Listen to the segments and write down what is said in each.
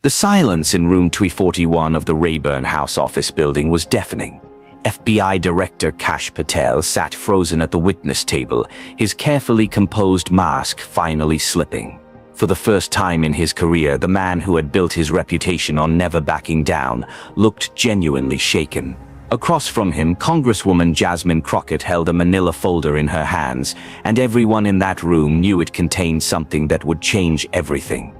The silence in room 241 of the Rayburn House office building was deafening. FBI Director Kash Patel sat frozen at the witness table, his carefully composed mask finally slipping. For the first time in his career, the man who had built his reputation on never backing down looked genuinely shaken. Across from him, Congresswoman Jasmine Crockett held a manila folder in her hands, and everyone in that room knew it contained something that would change everything.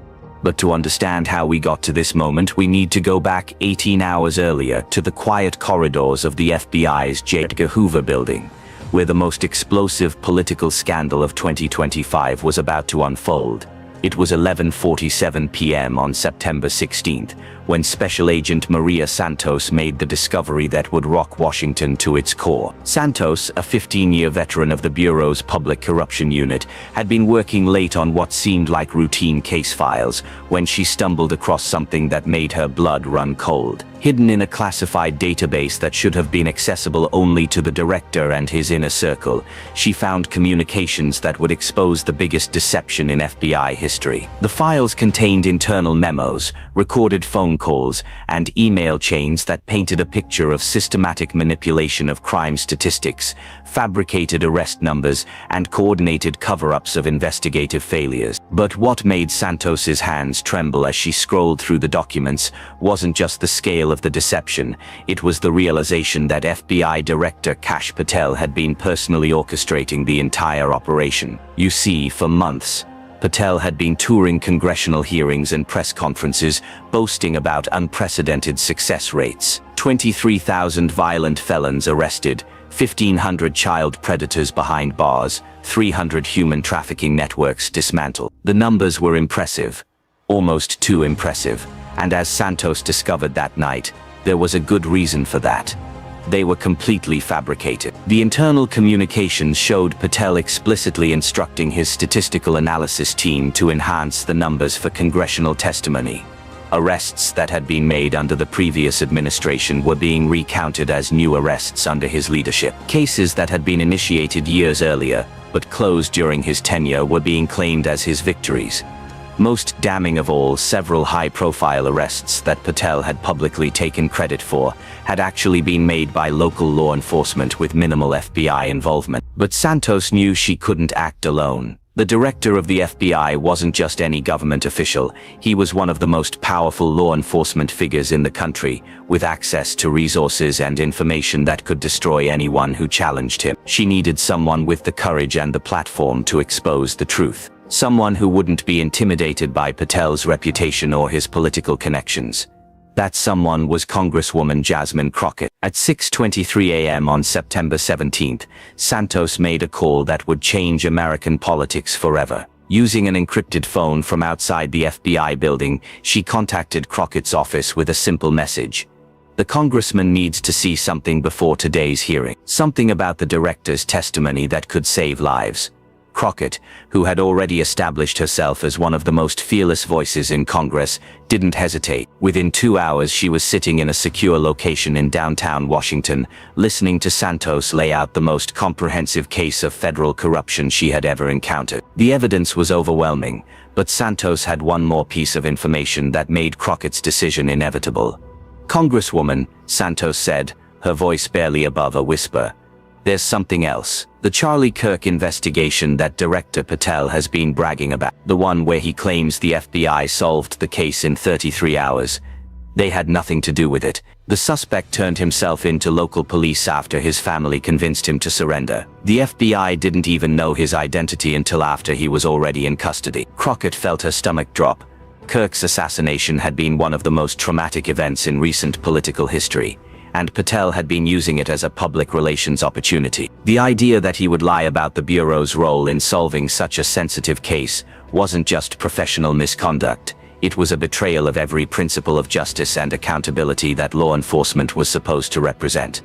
But to understand how we got to this moment, we need to go back 18 hours earlier to the quiet corridors of the FBI's J. Edgar Hoover building, where the most explosive political scandal of 2025 was about to unfold. It was 11:47 p.m. on September 16th, when Special Agent Maria Santos made the discovery that would rock Washington to its core. Santos, a 15-year veteran of the Bureau's Public Corruption Unit, had been working late on what seemed like routine case files when she stumbled across something that made her blood run cold. Hidden in a classified database that should have been accessible only to the director and his inner circle, she found communications that would expose the biggest deception in FBI history. The files contained internal memos, recorded phone calls, and email chains that painted a picture of systematic manipulation of crime statistics, fabricated arrest numbers, and coordinated cover-ups of investigative failures. But what made Santos's hands tremble as she scrolled through the documents wasn't just the scale of the deception, it was the realization that FBI Director Kash Patel had been personally orchestrating the entire operation. You see, for months, Patel had been touring congressional hearings and press conferences, boasting about unprecedented success rates. 23,000 violent felons arrested, 1,500 child predators behind bars, 300 human trafficking networks dismantled. The numbers were impressive, almost too impressive, and as Santos discovered that night, there was a good reason for that. They were completely fabricated. The internal communications showed Patel explicitly instructing his statistical analysis team to enhance the numbers for congressional testimony. Arrests that had been made under the previous administration were being recounted as new arrests under his leadership. Cases that had been initiated years earlier, but closed during his tenure, were being claimed as his victories. Most damning of all, several high-profile arrests that Patel had publicly taken credit for had actually been made by local law enforcement with minimal FBI involvement. But Santos knew she couldn't act alone. The director of the FBI wasn't just any government official, he was one of the most powerful law enforcement figures in the country, with access to resources and information that could destroy anyone who challenged him. She needed someone with the courage and the platform to expose the truth. Someone who wouldn't be intimidated by Patel's reputation or his political connections. That someone was Congresswoman Jasmine Crockett. At 6:23 a.m. on September 17th, Santos made a call that would change American politics forever. Using an encrypted phone from outside the FBI building, she contacted Crockett's office with a simple message. The congressman needs to see something before today's hearing. Something about the director's testimony that could save lives. Crockett, who had already established herself as one of the most fearless voices in Congress, didn't hesitate. Within 2 hours, she was sitting in a secure location in downtown Washington, listening to Santos lay out the most comprehensive case of federal corruption she had ever encountered. The evidence was overwhelming, but Santos had one more piece of information that made Crockett's decision inevitable. "Congresswoman," Santos said, her voice barely above a whisper, "there's something else. The Charlie Kirk investigation that Director Patel has been bragging about. The one where he claims the FBI solved the case in 33 hours. They had nothing to do with it. The suspect turned himself in to local police after his family convinced him to surrender. The FBI didn't even know his identity until after he was already in custody." Crockett felt her stomach drop. Kirk's assassination had been one of the most traumatic events in recent political history, and Patel had been using it as a public relations opportunity. The idea that he would lie about the Bureau's role in solving such a sensitive case wasn't just professional misconduct, it was a betrayal of every principle of justice and accountability that law enforcement was supposed to represent.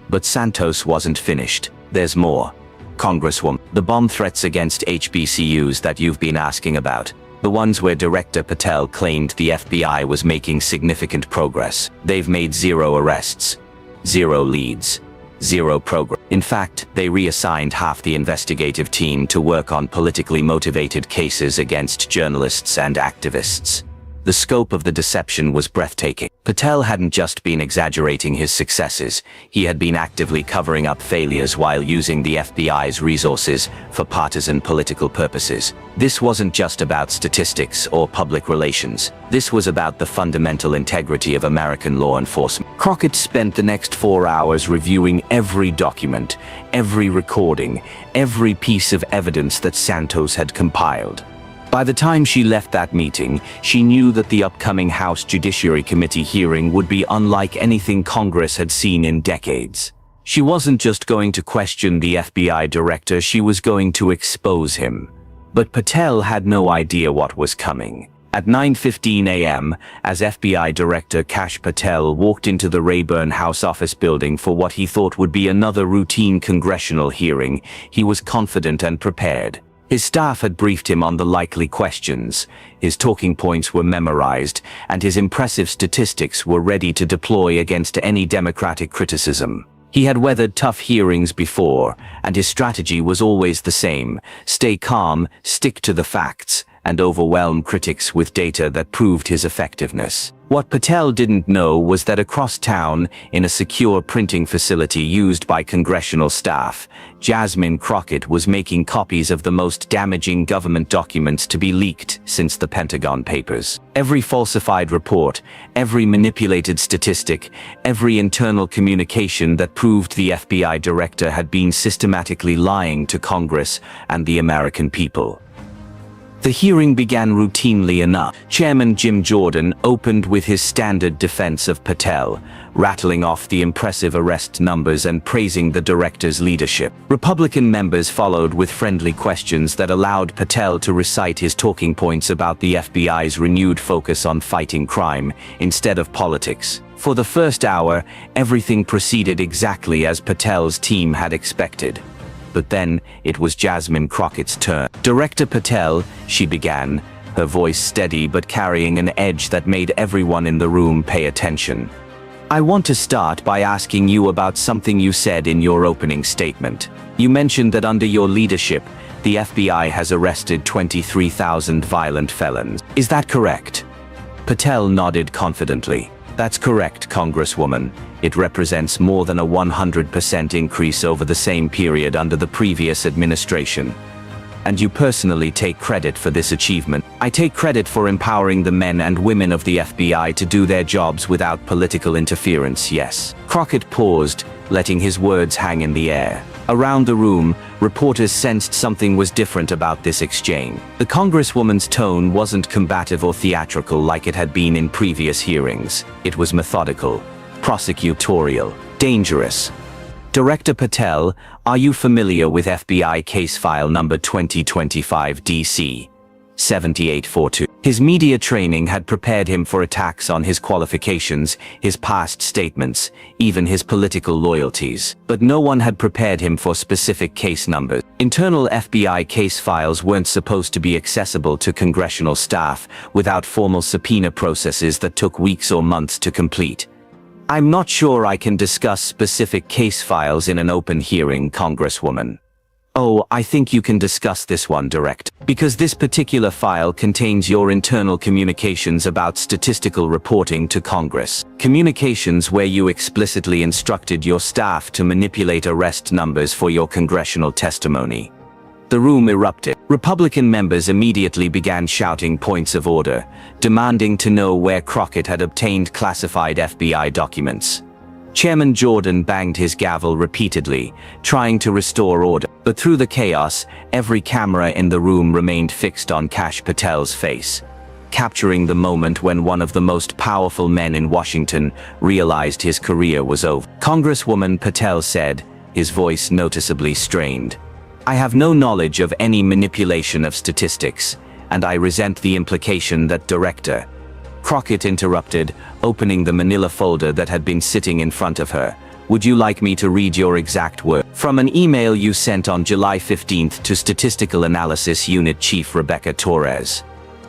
But Santos wasn't finished. "There's more, Congresswoman. The bomb threats against HBCUs that you've been asking about. The ones where Director Patel claimed the FBI was making significant progress. They've made 0 arrests. 0 leads. 0 progress. In fact, they reassigned half the investigative team to work on politically motivated cases against journalists and activists. The scope of the deception was breathtaking. Patel hadn't just been exaggerating his successes, he had been actively covering up failures while using the FBI's resources for partisan political purposes. This wasn't just about statistics or public relations. This was about the fundamental integrity of American law enforcement. Crockett spent the next 4 hours reviewing every document, every recording, every piece of evidence that Santos had compiled. By the time she left that meeting, she knew that the upcoming House Judiciary Committee hearing would be unlike anything Congress had seen in decades. She wasn't just going to question the FBI director, she was going to expose him. But Patel had no idea what was coming. At 9:15 a.m., as FBI Director Kash Patel walked into the Rayburn House office building for what he thought would be another routine congressional hearing, he was confident and prepared. His staff had briefed him on the likely questions, his talking points were memorized, and his impressive statistics were ready to deploy against any Democratic criticism. He had weathered tough hearings before, and his strategy was always the same: stay calm, stick to the facts, and overwhelm critics with data that proved his effectiveness. What Patel didn't know was that across town, in a secure printing facility used by congressional staff, Jasmine Crockett was making copies of the most damaging government documents to be leaked since the Pentagon Papers. Every falsified report, every manipulated statistic, every internal communication that proved the FBI director had been systematically lying to Congress and the American people. The hearing began routinely enough. Chairman Jim Jordan opened with his standard defense of Patel, rattling off the impressive arrest numbers and praising the director's leadership. Republican members followed with friendly questions that allowed Patel to recite his talking points about the FBI's renewed focus on fighting crime instead of politics. For the first hour, everything proceeded exactly as Patel's team had expected. But then, it was Jasmine Crockett's turn. "Director Patel," she began, her voice steady but carrying an edge that made everyone in the room pay attention. "I want to start by asking you about something you said in your opening statement. You mentioned that under your leadership, the FBI has arrested 23,000 violent felons. Is that correct?" Patel nodded confidently. "That's correct, Congresswoman. It represents more than a 100% increase over the same period under the previous administration. And you personally take credit for this achievement." "I take credit for empowering the men and women of the FBI to do their jobs without political interference, yes." Crockett paused, letting his words hang in the air. Around the room, reporters sensed something was different about this exchange. The Congresswoman's tone wasn't combative or theatrical like it had been in previous hearings. It was methodical, prosecutorial, dangerous. "Director Patel, are you familiar with FBI case file number 2025 DC 7842? His media training had prepared him for attacks on his qualifications, his past statements, even his political loyalties. But no one had prepared him for specific case numbers. Internal FBI case files weren't supposed to be accessible to congressional staff without formal subpoena processes that took weeks or months to complete. I'm not sure I can discuss specific case files in an open hearing, Congresswoman." "Oh, I think you can discuss this one, Direct. Because this particular file contains your internal communications about statistical reporting to Congress. Communications where you explicitly instructed your staff to manipulate arrest numbers for your congressional testimony." The room erupted. Republican members immediately began shouting points of order, demanding to know where Crockett had obtained classified FBI documents. Chairman Jordan banged his gavel repeatedly, trying to restore order. But through the chaos, every camera in the room remained fixed on Kash Patel's face, capturing the moment when one of the most powerful men in Washington realized his career was over. "Congresswoman," Patel said, his voice noticeably strained, "I have no knowledge of any manipulation of statistics, and I resent the implication that Director..." Crockett interrupted, opening the manila folder that had been sitting in front of her. "Would you like me to read your exact words? From an email you sent on July 15th to Statistical Analysis Unit Chief Rebecca Torres."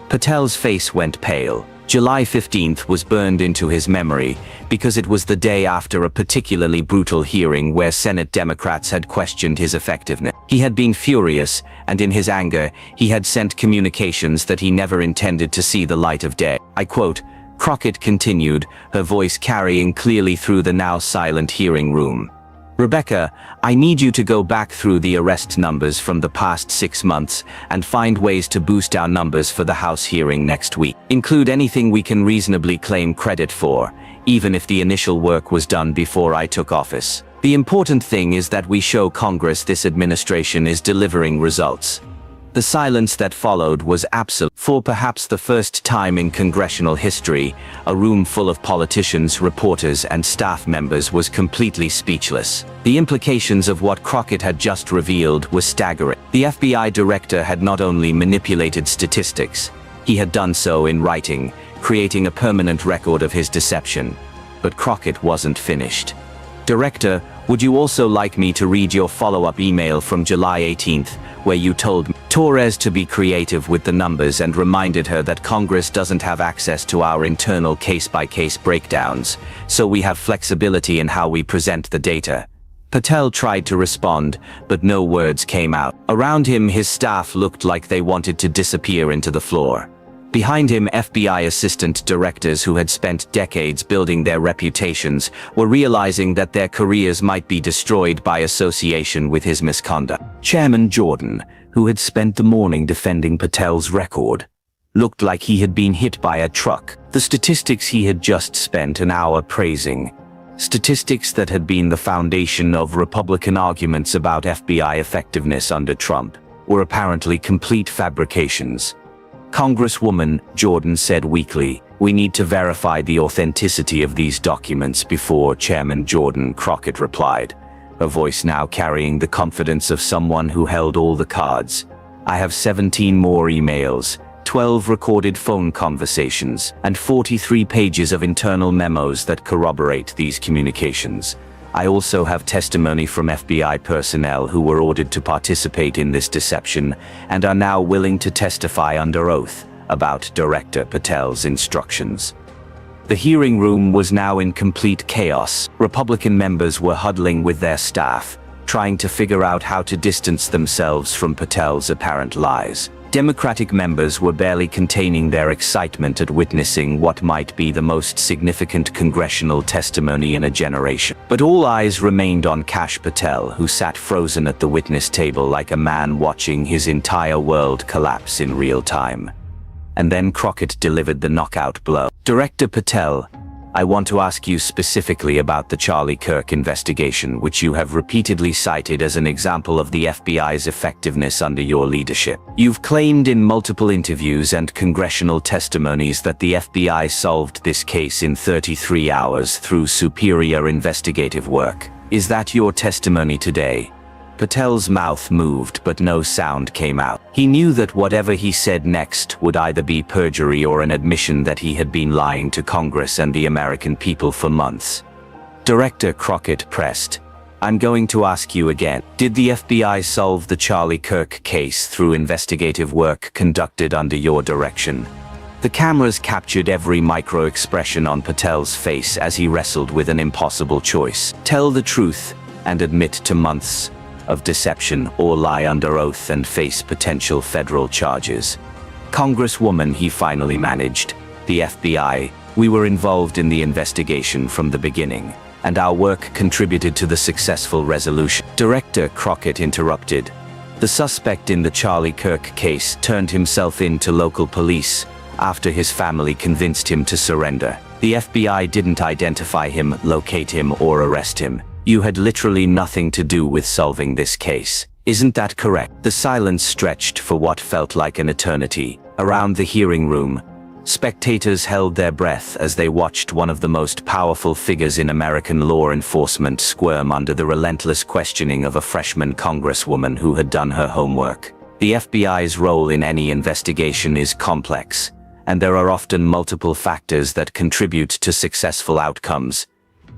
Patel's face went pale. July 15th was burned into his memory because it was the day after a particularly brutal hearing where Senate Democrats had questioned his effectiveness. He had been furious, and in his anger, he had sent communications that he never intended to see the light of day. I quote, Crockett continued, her voice carrying clearly through the now silent hearing room. Rebecca, I need you to go back through the arrest numbers from the past 6 months and find ways to boost our numbers for the House hearing next week. Include anything we can reasonably claim credit for, even if the initial work was done before I took office. The important thing is that we show Congress this administration is delivering results. The silence that followed was absolute. For perhaps the first time in congressional history, a room full of politicians, reporters, and staff members was completely speechless. The implications of what Crockett had just revealed were staggering. The FBI director had not only manipulated statistics, he had done so in writing, creating a permanent record of his deception. But Crockett wasn't finished. Director, would you also like me to read your follow-up email from July 18th, where you told Torres to be creative with the numbers and reminded her that Congress doesn't have access to our internal case-by-case breakdowns, so we have flexibility in how we present the data? Patel tried to respond, but no words came out. Around him, his staff looked like they wanted to disappear into the floor. Behind him, FBI assistant directors who had spent decades building their reputations were realizing that their careers might be destroyed by association with his misconduct. Chairman Jordan, who had spent the morning defending Patel's record, looked like he had been hit by a truck. The statistics he had just spent an hour praising, statistics that had been the foundation of Republican arguments about FBI effectiveness under Trump, were apparently complete fabrications. Congresswoman Jordan said weakly, "We need to verify the authenticity of these documents before." Chairman Jordan Crockett replied, her voice now carrying the confidence of someone who held all the cards. "I have 17 more emails, 12 recorded phone conversations, and 43 pages of internal memos that corroborate these communications. I also have testimony from FBI personnel who were ordered to participate in this deception and are now willing to testify under oath about Director Patel's instructions." The hearing room was now in complete chaos. Republican members were huddling with their staff, trying to figure out how to distance themselves from Patel's apparent lies. Democratic members were barely containing their excitement at witnessing what might be the most significant congressional testimony in a generation. But all eyes remained on Kash Patel, who sat frozen at the witness table like a man watching his entire world collapse in real time. And then Crockett delivered the knockout blow. "Director Patel, I want to ask you specifically about the Charlie Kirk investigation, which you have repeatedly cited as an example of the FBI's effectiveness under your leadership. You've claimed in multiple interviews and congressional testimonies that the FBI solved this case in 33 hours through superior investigative work. Is that your testimony today?" Patel's mouth moved, but no sound came out. He knew that whatever he said next would either be perjury or an admission that he had been lying to Congress and the American people for months. Director Crockett pressed, "I'm going to ask you again. Did the FBI solve the Charlie Kirk case through investigative work conducted under your direction?" The cameras captured every micro-expression on Patel's face as he wrestled with an impossible choice. Tell the truth and admit to months of deception, or lie under oath and face potential federal charges. "Congresswoman," he finally managed, "the FBI, we were involved in the investigation from the beginning, and our work contributed to the successful resolution." Director Crockett interrupted. "The suspect in the Charlie Kirk case turned himself in to local police after his family convinced him to surrender. The FBI didn't identify him, locate him, or arrest him. You had literally nothing to do with solving this case. Isn't that correct?" The silence stretched for what felt like an eternity. Around the hearing room, spectators held their breath as they watched one of the most powerful figures in American law enforcement squirm under the relentless questioning of a freshman congresswoman who had done her homework. The FBI's role in any investigation is complex, and there are often multiple factors that contribute to successful outcomes.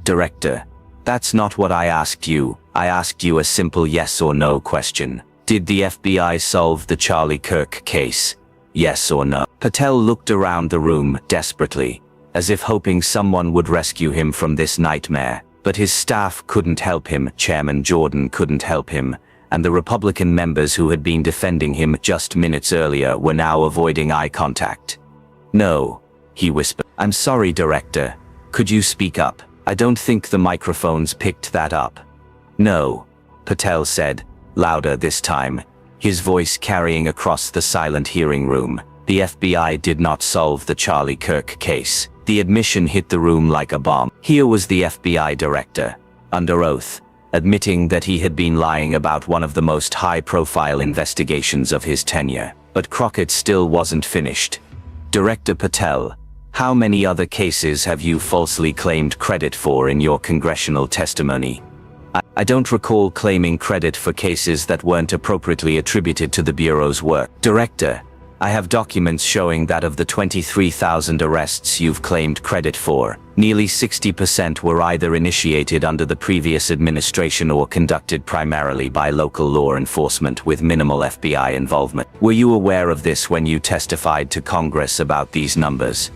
"Director, that's not what I asked you. I asked you a simple yes or no question. Did the FBI solve the Charlie Kirk case? Yes or no?" Patel looked around the room desperately, as if hoping someone would rescue him from this nightmare. But his staff couldn't help him, Chairman Jordan couldn't help him, and the Republican members who had been defending him just minutes earlier were now avoiding eye contact. "No," he whispered. "I'm sorry, Director. Could you speak up? I don't think the microphones picked that up." "No," Patel said, louder this time, his voice carrying across the silent hearing room. The FBI did not solve the Charlie Kirk case. The admission hit the room like a bomb. Here was the FBI director, under oath, admitting that he had been lying about one of the most high-profile investigations of his tenure. But Crockett still wasn't finished. "Director Patel, how many other cases have you falsely claimed credit for in your congressional testimony?" I don't recall claiming credit for cases that weren't appropriately attributed to the Bureau's work. Director, I have documents showing that of the 23,000 arrests you've claimed credit for, nearly 60% were either initiated under the previous administration or conducted primarily by local law enforcement with minimal FBI involvement. Were you aware of this when you testified to Congress about these numbers?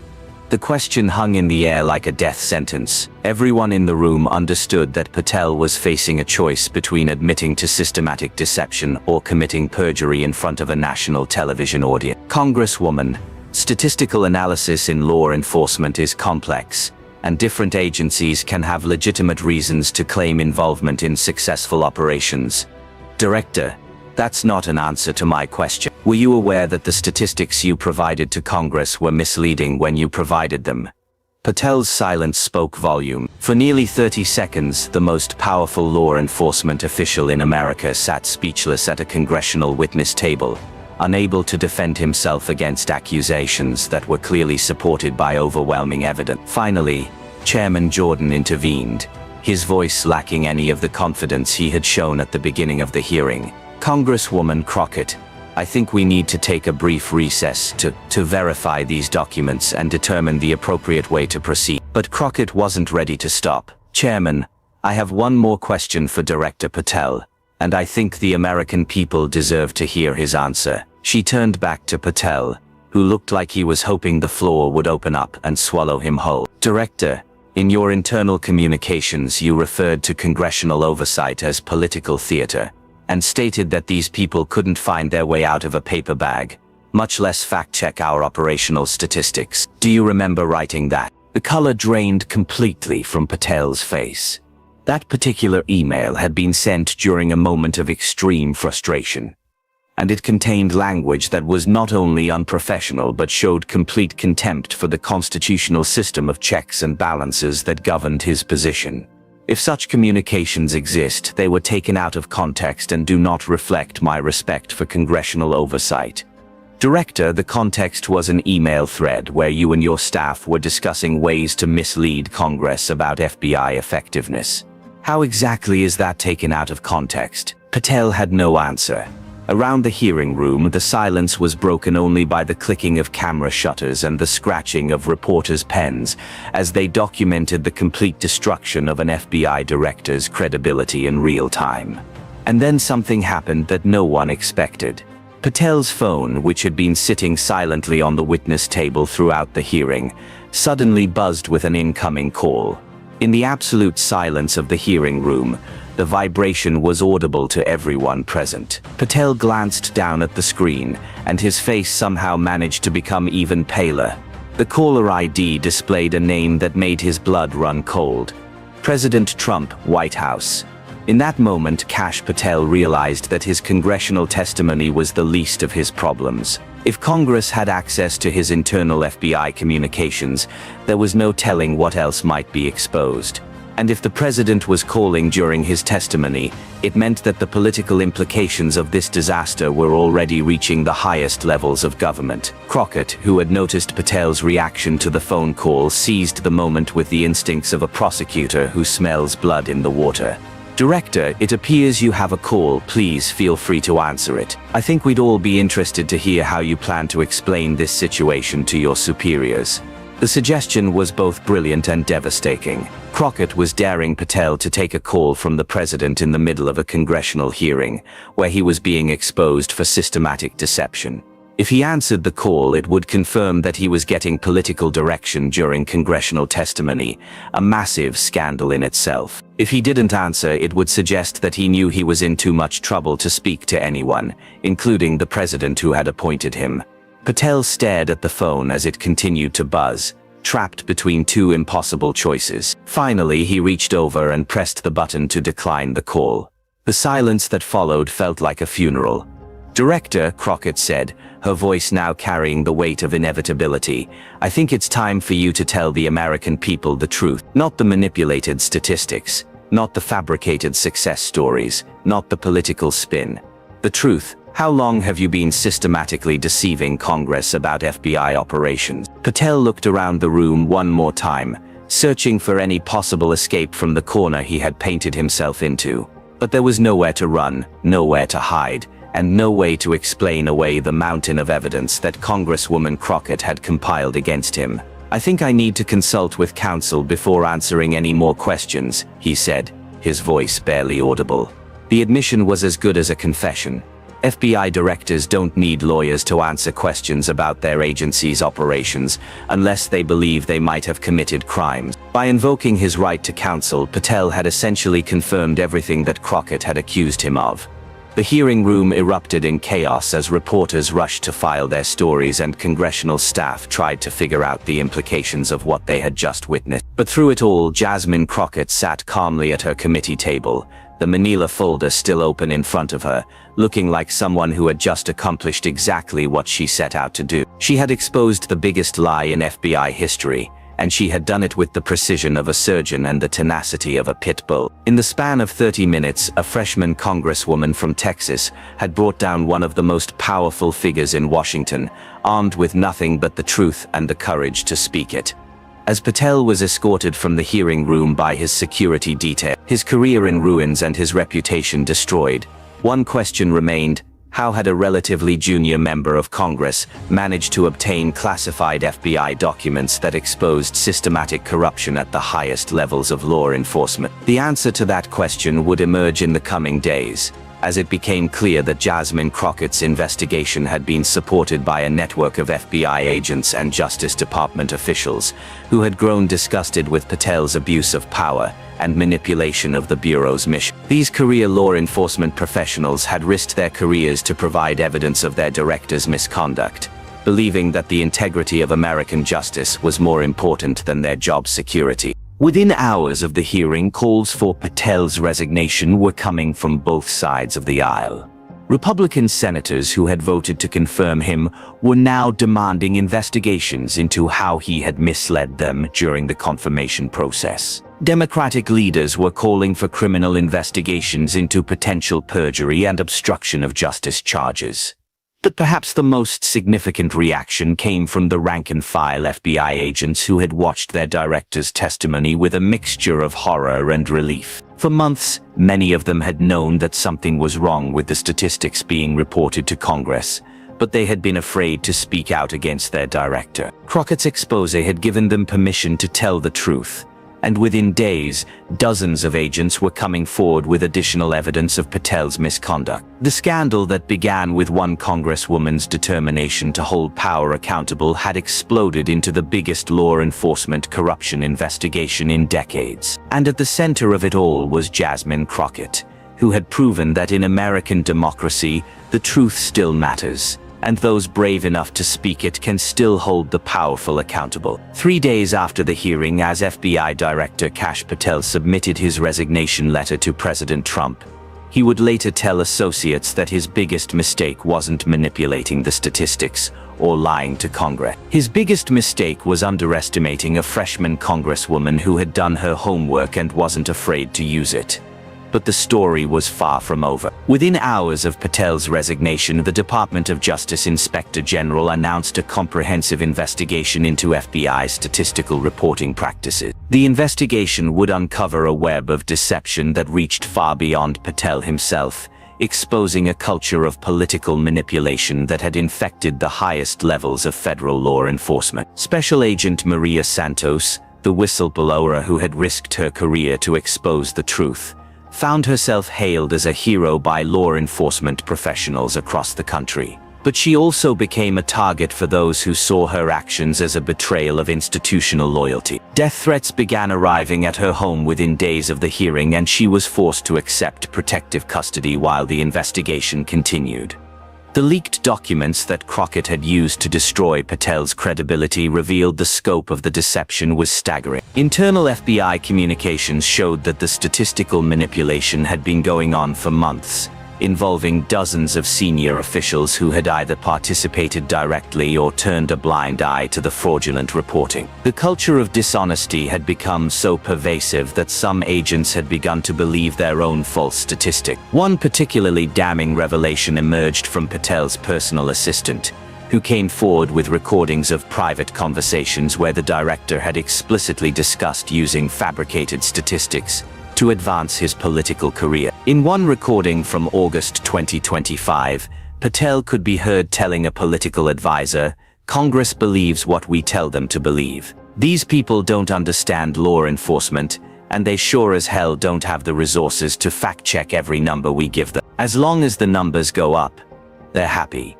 The question hung in the air like a death sentence. Everyone in the room understood that Patel was facing a choice between admitting to systematic deception or committing perjury in front of a national television audience. Congresswoman, statistical analysis in law enforcement is complex, and different agencies can have legitimate reasons to claim involvement in successful operations. Director, that's not an answer to my question. Were you aware that the statistics you provided to Congress were misleading when you provided them? Patel's silence spoke volume. For nearly 30 seconds, the most powerful law enforcement official in America sat speechless at a congressional witness table, unable to defend himself against accusations that were clearly supported by overwhelming evidence. Finally, Chairman Jordan intervened, his voice lacking any of the confidence he had shown at the beginning of the hearing. "Congresswoman Crockett, I think we need to take a brief recess to verify these documents and determine the appropriate way to proceed." But Crockett wasn't ready to stop. "Chairman, I have one more question for Director Patel, and I think the American people deserve to hear his answer." She turned back to Patel, who looked like he was hoping the floor would open up and swallow him whole. "Director, in your internal communications you referred to congressional oversight as political theater, and stated that these people couldn't find their way out of a paper bag, much less fact-check our operational statistics. Do you remember writing that?" The color drained completely from Patel's face. That particular email had been sent during a moment of extreme frustration, and it contained language that was not only unprofessional but showed complete contempt for the constitutional system of checks and balances that governed his position. If such communications exist, they were taken out of context and do not reflect my respect for congressional oversight. Director, the context was an email thread where you and your staff were discussing ways to mislead Congress about FBI effectiveness. How exactly is that taken out of context? Patel had no answer. Around the hearing room, the silence was broken only by the clicking of camera shutters and the scratching of reporters' pens as they documented the complete destruction of an FBI director's credibility in real time. And then something happened that no one expected. Patel's phone, which had been sitting silently on the witness table throughout the hearing, suddenly buzzed with an incoming call. In the absolute silence of the hearing room, the vibration was audible to everyone present. Patel glanced down at the screen, and his face somehow managed to become even paler. The caller ID displayed a name that made his blood run cold. President Trump, White House. In that moment, Kash Patel realized that his congressional testimony was the least of his problems. If Congress had access to his internal FBI communications, there was no telling what else might be exposed. And if the president was calling during his testimony, it meant that the political implications of this disaster were already reaching the highest levels of government. Crockett, who had noticed Patel's reaction to the phone call, seized the moment with the instincts of a prosecutor who smells blood in the water. "Director, it appears you have a call. Please feel free to answer it. I think we'd all be interested to hear how you plan to explain this situation to your superiors." The suggestion was both brilliant and devastating. Crockett was daring Patel to take a call from the president in the middle of a congressional hearing, where he was being exposed for systematic deception. If he answered the call, it would confirm that he was getting political direction during congressional testimony, a massive scandal in itself. If he didn't answer, it would suggest that he knew he was in too much trouble to speak to anyone, including the president who had appointed him. Patel stared at the phone as it continued to buzz, trapped between two impossible choices. Finally, he reached over and pressed the button to decline the call. The silence that followed felt like a funeral. "Director," Crockett said, her voice now carrying the weight of inevitability, "I think it's time for you to tell the American people the truth. Not the manipulated statistics, not the fabricated success stories, not the political spin. The truth. How long have you been systematically deceiving Congress about FBI operations?" Patel looked around the room one more time, searching for any possible escape from the corner he had painted himself into. But there was nowhere to run, nowhere to hide, and no way to explain away the mountain of evidence that Congresswoman Crockett had compiled against him. "I think I need to consult with counsel before answering any more questions," he said, his voice barely audible. The admission was as good as a confession. FBI directors don't need lawyers to answer questions about their agency's operations unless they believe they might have committed crimes. By invoking his right to counsel, Patel had essentially confirmed everything that Crockett had accused him of. The hearing room erupted in chaos as reporters rushed to file their stories and congressional staff tried to figure out the implications of what they had just witnessed. But through it all, Jasmine Crockett sat calmly at her committee table, the manila folder still open in front of her, looking like someone who had just accomplished exactly what she set out to do. She had exposed the biggest lie in FBI history, and she had done it with the precision of a surgeon and the tenacity of a pit bull. In the span of 30 minutes, a freshman congresswoman from Texas had brought down one of the most powerful figures in Washington, armed with nothing but the truth and the courage to speak it. As Patel was escorted from the hearing room by his security detail, his career in ruins and his reputation destroyed, one question remained: how had a relatively junior member of Congress managed to obtain classified FBI documents that exposed systematic corruption at the highest levels of law enforcement? The answer to that question would emerge in the coming days, as it became clear that Jasmine Crockett's investigation had been supported by a network of FBI agents and Justice Department officials who had grown disgusted with Patel's abuse of power and manipulation of the Bureau's mission. These career law enforcement professionals had risked their careers to provide evidence of their director's misconduct, believing that the integrity of American justice was more important than their job security. Within hours of the hearing, calls for Patel's resignation were coming from both sides of the aisle. Republican senators who had voted to confirm him were now demanding investigations into how he had misled them during the confirmation process. Democratic leaders were calling for criminal investigations into potential perjury and obstruction of justice charges. But perhaps the most significant reaction came from the rank-and-file FBI agents who had watched their director's testimony with a mixture of horror and relief. For months, many of them had known that something was wrong with the statistics being reported to Congress, but they had been afraid to speak out against their director. Crockett's expose had given them permission to tell the truth, and within days, dozens of agents were coming forward with additional evidence of Patel's misconduct. The scandal that began with one congresswoman's determination to hold power accountable had exploded into the biggest law enforcement corruption investigation in decades. And at the center of it all was Jasmine Crockett, who had proven that in American democracy, the truth still matters, and those brave enough to speak it can still hold the powerful accountable. 3 days after the hearing, as FBI Director Kash Patel submitted his resignation letter to President Trump, he would later tell associates that his biggest mistake wasn't manipulating the statistics or lying to Congress. His biggest mistake was underestimating a freshman congresswoman who had done her homework and wasn't afraid to use it. But the story was far from over. Within hours of Patel's resignation, the Department of Justice Inspector General announced a comprehensive investigation into FBI statistical reporting practices. The investigation would uncover a web of deception that reached far beyond Patel himself, exposing a culture of political manipulation that had infected the highest levels of federal law enforcement. Special Agent Maria Santos, the whistleblower who had risked her career to expose the truth, found herself hailed as a hero by law enforcement professionals across the country. But she also became a target for those who saw her actions as a betrayal of institutional loyalty. Death threats began arriving at her home within days of the hearing, and she was forced to accept protective custody while the investigation continued. The leaked documents that Crockett had used to destroy Patel's credibility revealed the scope of the deception was staggering. Internal FBI communications showed that the statistical manipulation had been going on for months, involving dozens of senior officials who had either participated directly or turned a blind eye to the fraudulent reporting. The culture of dishonesty had become so pervasive that some agents had begun to believe their own false statistic. One particularly damning revelation emerged from Patel's personal assistant, who came forward with recordings of private conversations where the director had explicitly discussed using fabricated statistics to advance his political career. In one recording from August 2025, Patel could be heard telling a political advisor, "Congress believes what we tell them to believe. These people don't understand law enforcement, and they sure as hell don't have the resources to fact-check every number we give them. As long as the numbers go up, they're happy."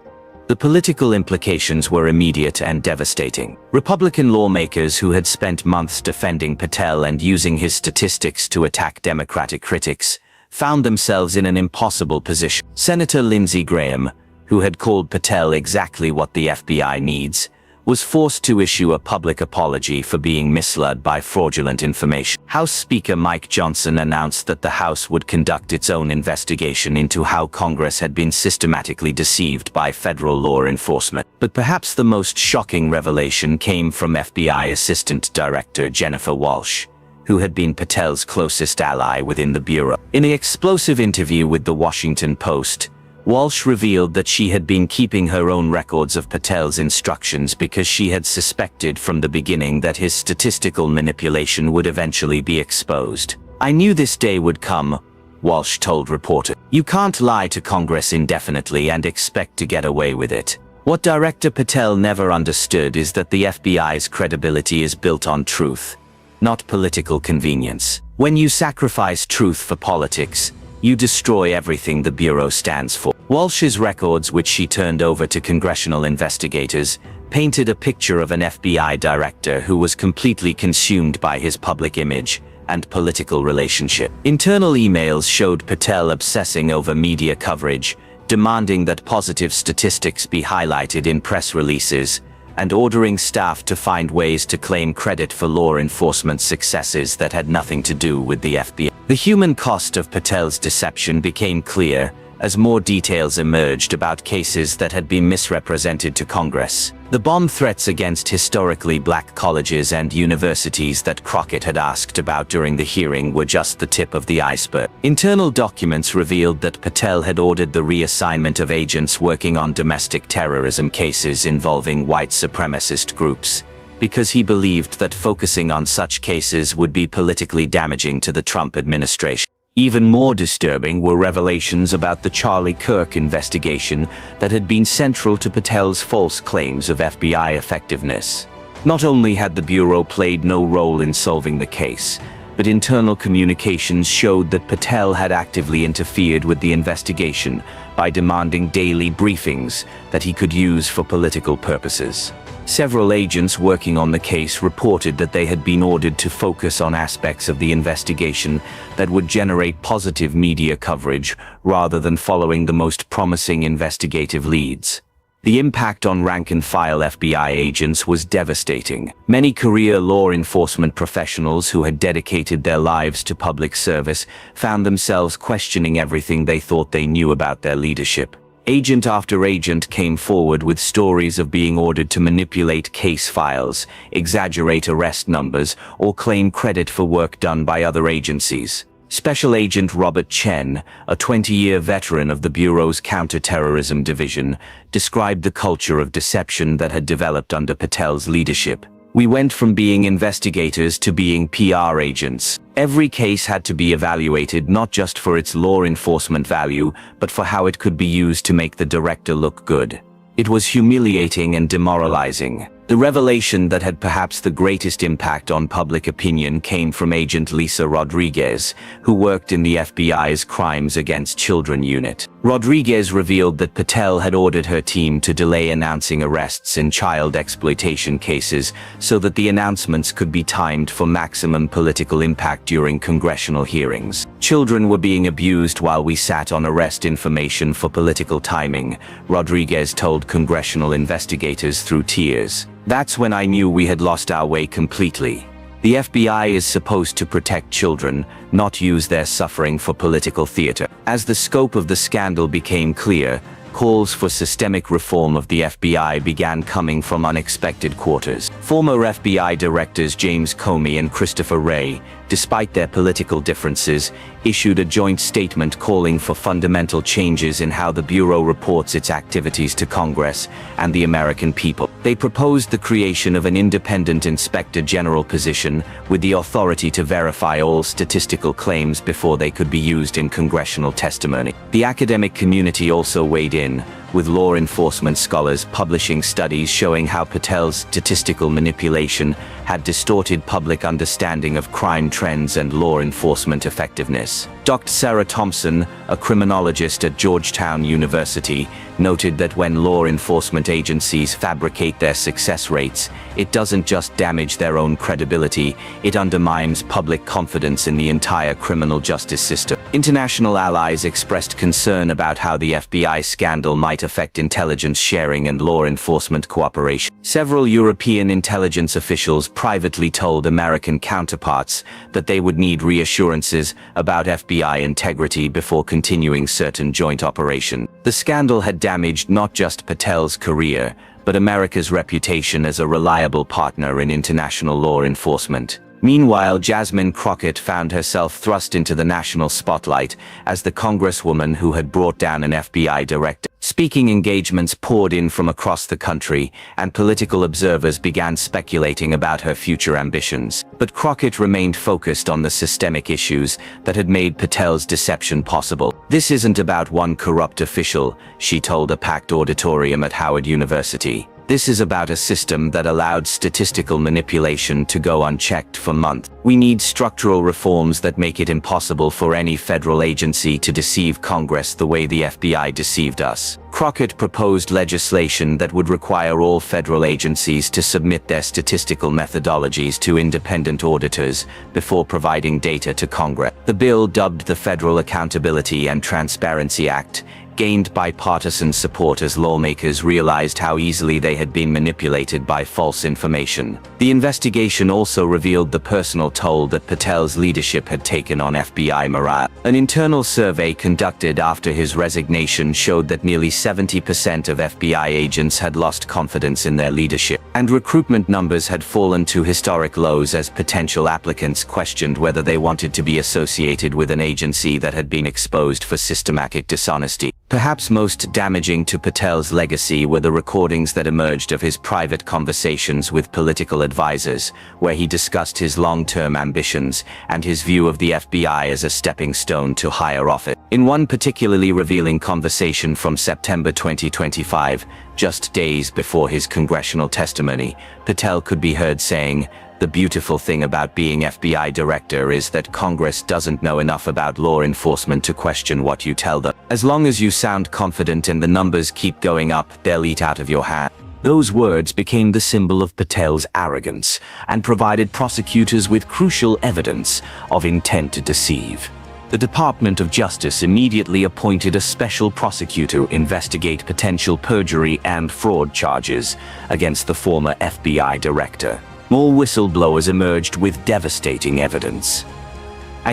The political implications were immediate and devastating. Republican lawmakers who had spent months defending Patel and using his statistics to attack Democratic critics found themselves in an impossible position. Senator Lindsey Graham, who had called Patel exactly what the FBI needs, was forced to issue a public apology for being misled by fraudulent information. House Speaker Mike Johnson announced that the House would conduct its own investigation into how Congress had been systematically deceived by federal law enforcement. But perhaps the most shocking revelation came from FBI Assistant Director Jennifer Walsh, who had been Patel's closest ally within the Bureau. In an explosive interview with the Washington Post, Walsh revealed that she had been keeping her own records of Patel's instructions because she had suspected from the beginning that his statistical manipulation would eventually be exposed. "I knew this day would come," Walsh told reporters. "You can't lie to Congress indefinitely and expect to get away with it. What Director Patel never understood is that the FBI's credibility is built on truth, not political convenience. When you sacrifice truth for politics, you destroy everything the Bureau stands for." Walsh's records, which she turned over to congressional investigators, painted a picture of an FBI director who was completely consumed by his public image and political relationship. Internal emails showed Patel obsessing over media coverage, demanding that positive statistics be highlighted in press releases, and ordering staff to find ways to claim credit for law enforcement successes that had nothing to do with the FBI. The human cost of Patel's deception became clear as more details emerged about cases that had been misrepresented to Congress. The bomb threats against historically black colleges and universities that Crockett had asked about during the hearing were just the tip of the iceberg. Internal documents revealed that Patel had ordered the reassignment of agents working on domestic terrorism cases involving white supremacist groups, because he believed that focusing on such cases would be politically damaging to the Trump administration. Even more disturbing were revelations about the Charlie Kirk investigation that had been central to Patel's false claims of FBI effectiveness. Not only had the Bureau played no role in solving the case, but internal communications showed that Patel had actively interfered with the investigation by demanding daily briefings that he could use for political purposes. Several agents working on the case reported that they had been ordered to focus on aspects of the investigation that would generate positive media coverage rather than following the most promising investigative leads. The impact on rank-and-file FBI agents was devastating. Many career law enforcement professionals who had dedicated their lives to public service found themselves questioning everything they thought they knew about their leadership. Agent after agent came forward with stories of being ordered to manipulate case files, exaggerate arrest numbers, or claim credit for work done by other agencies. Special Agent Robert Chen, a 20-year veteran of the Bureau's counterterrorism division, described the culture of deception that had developed under Patel's leadership. "We went from being investigators to being PR agents. Every case had to be evaluated not just for its law enforcement value, but for how it could be used to make the director look good. It was humiliating and demoralizing." The revelation that had perhaps the greatest impact on public opinion came from Agent Lisa Rodriguez, who worked in the FBI's Crimes Against Children unit. Rodriguez revealed that Patel had ordered her team to delay announcing arrests in child exploitation cases so that the announcements could be timed for maximum political impact during congressional hearings. Children were being abused while we sat on arrest information for political timing, Rodriguez told congressional investigators through tears. That's when I knew we had lost our way completely. The FBI is supposed to protect children, not use their suffering for political theater. As the scope of the scandal became clear, calls for systemic reform of the FBI began coming from unexpected quarters. Former FBI directors James Comey and Christopher Wray, despite their political differences, issued a joint statement calling for fundamental changes in how the Bureau reports its activities to Congress and the American people. They proposed the creation of an independent inspector general position with the authority to verify all statistical claims before they could be used in congressional testimony. The academic community also weighed in, with law enforcement scholars publishing studies showing how Patel's statistical manipulation had distorted public understanding of crime trends and law enforcement effectiveness. Dr. Sarah Thompson, a criminologist at Georgetown University, noted that when law enforcement agencies fabricate their success rates, it doesn't just damage their own credibility, it undermines public confidence in the entire criminal justice system. International allies expressed concern about how the FBI scandal might affect intelligence sharing and law enforcement cooperation. Several European intelligence officials privately told American counterparts that they would need reassurances about FBI integrity before continuing certain joint operations. The scandal had damaged not just Patel's career, but America's reputation as a reliable partner in international law enforcement. Meanwhile, Jasmine Crockett found herself thrust into the national spotlight as the Congresswoman who had brought down an FBI director. Speaking engagements poured in from across the country, and political observers began speculating about her future ambitions. But Crockett remained focused on the systemic issues that had made Patel's deception possible. "This isn't about one corrupt official," she told a packed auditorium at Howard University. "This is about a system that allowed statistical manipulation to go unchecked for months. We need structural reforms that make it impossible for any federal agency to deceive Congress the way the FBI deceived us." Crockett proposed legislation that would require all federal agencies to submit their statistical methodologies to independent auditors before providing data to Congress. The bill, dubbed the Federal Accountability and Transparency Act, gained bipartisan support as lawmakers realized how easily they had been manipulated by false information. The investigation also revealed the personal toll that Patel's leadership had taken on FBI morale. An internal survey conducted after his resignation showed that nearly 70% of FBI agents had lost confidence in their leadership, and recruitment numbers had fallen to historic lows as potential applicants questioned whether they wanted to be associated with an agency that had been exposed for systematic dishonesty. Perhaps most damaging to Patel's legacy were the recordings that emerged of his private conversations with political advisors, where he discussed his long-term ambitions and his view of the FBI as a stepping stone to higher office. In one particularly revealing conversation from September 2025, just days before his congressional testimony, Patel could be heard saying, "The beautiful thing about being FBI director is that Congress doesn't know enough about law enforcement to question what you tell them. As long as you sound confident and the numbers keep going up, they'll eat out of your hand." Those words became the symbol of Patel's arrogance and provided prosecutors with crucial evidence of intent to deceive. The Department of Justice immediately appointed a special prosecutor to investigate potential perjury and fraud charges against the former FBI director. More whistleblowers emerged with devastating evidence.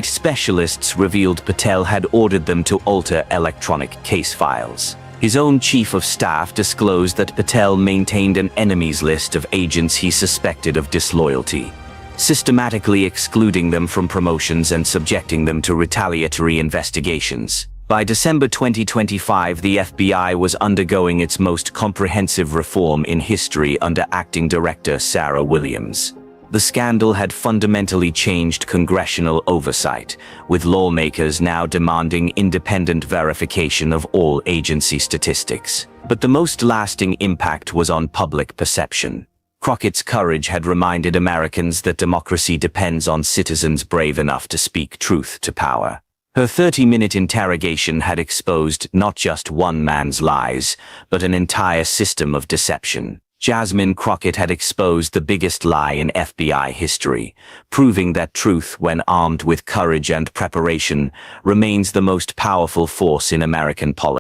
Specialists revealed Patel had ordered them to alter electronic case files. His own chief of staff disclosed that Patel maintained an enemies list of agents he suspected of disloyalty, systematically excluding them from promotions and subjecting them to retaliatory investigations. By December 2025, the FBI was undergoing its most comprehensive reform in history under Acting Director Sarah Williams. The scandal had fundamentally changed congressional oversight, with lawmakers now demanding independent verification of all agency statistics. But the most lasting impact was on public perception. Crockett's courage had reminded Americans that democracy depends on citizens brave enough to speak truth to power. Her 30-minute interrogation had exposed not just one man's lies, but an entire system of deception. Jasmine Crockett had exposed the biggest lie in FBI history, proving that truth, when armed with courage and preparation, remains the most powerful force in American politics.